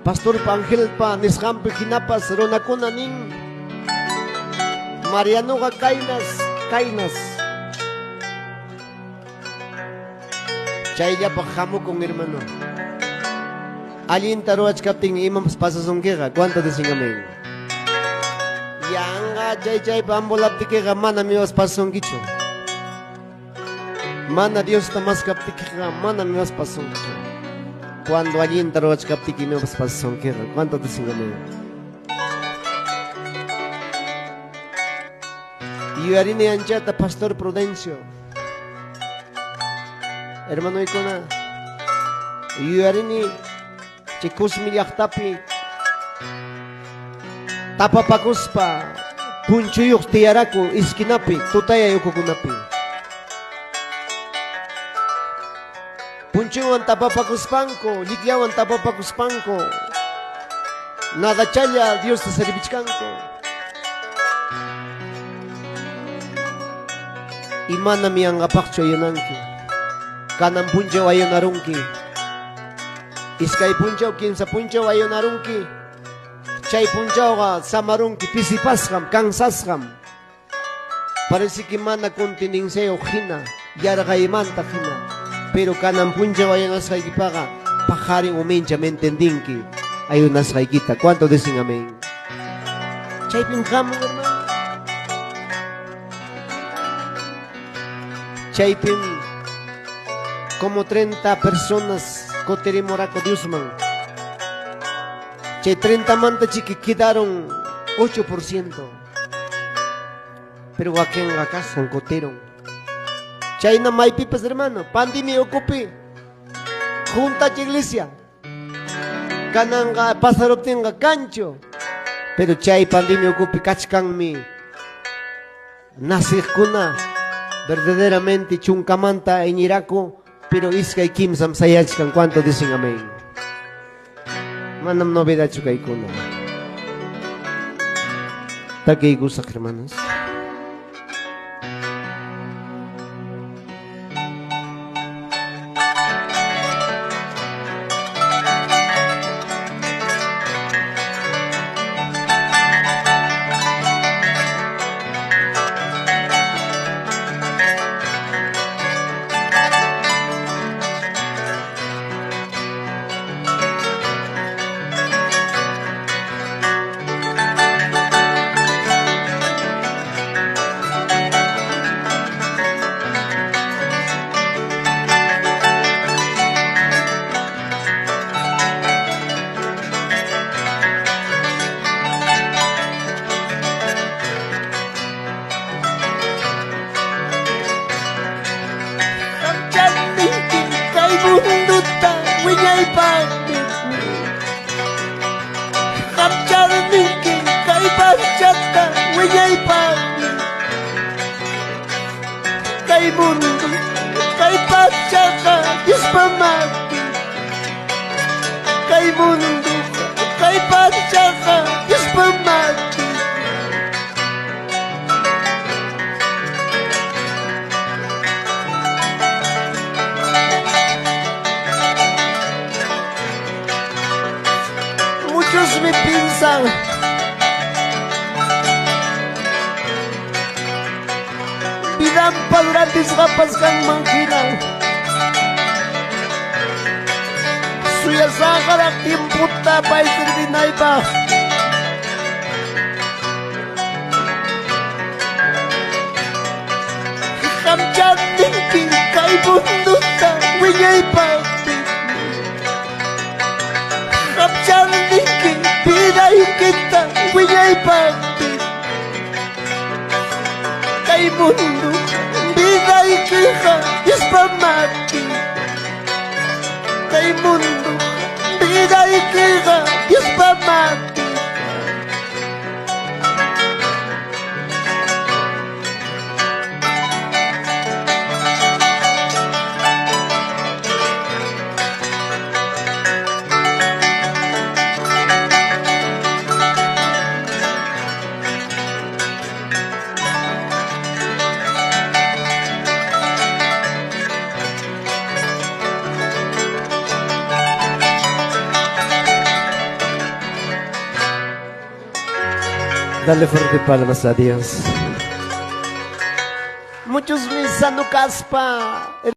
Pastor Angelpa nisqampi hinapas runakuna nin Marianoqa kaynas chayllapaq hamukun hermano. Allinta ruwachkaptin imapas pasasunkiqa, ¿cuánto dicen amén? Yanga chaypa ambulaptikiqa mana miwas pasasunkichu. Mana Dios tamaskaptikiqa mana miwas pasasunkichu. Cuando allinta ruwachkaptiki miwas pasasunkiqa, ¿cuánto dicen amén? Yuyarini anchata Pastor Prudencio. Hermano Icona, yuyarini chikusmi llaqtapi tapapakuspa punchuyuq tiyaraku iskinapi tutaya yukukunapi. Punchuywan tapapakuspanko, liqllawan tapapakuspanko, nadachalla Diosta servichkanko. Imanami anqapaqchu ayunanki, kanan punchaw ayunarunki, iskay punchaw kinsa punchaw ayunarunki, chay punchawqa samarunki pisipasqam kansasqam. Parece que mana continenciayo hina yarqaymanta hina, pero kanan punchaw ayunasqaykipaqa pajarin umincha me entendinki ayunasqaykita. ¿Cuánto dicen amén? Chaypin hamun hermano, chaypin como 30 personas coterimorako Diosman. Chay 30 manta chiqui quedaron 8%. Pero wakenga kasan coteron. Chay na maypipas hermano, pandemia ocupi. Junta a iglesia. Kananga pasaroptenga cancho. Pero chay pandemia ocupi kachkanmi. Nasikuna verdaderamente chunkamanta en Iraco. Pero iskay kimsam sayachkan. ¿Cuánto dicen amén? Manam novedad chukaykuna. Takay gusak hermanos. Muchos me piensan bidan paduratis kapas kang mangkilang suya sakarak timputa pa'y sirbinay pa kamchat thinking kay bunduta winyay pa kamchat thinking piday kita winyay pa kay mundo biday kika ispamati kay mundo biday kika ispamati Dale fuerte palmas a Dios. Muchos mis caspa.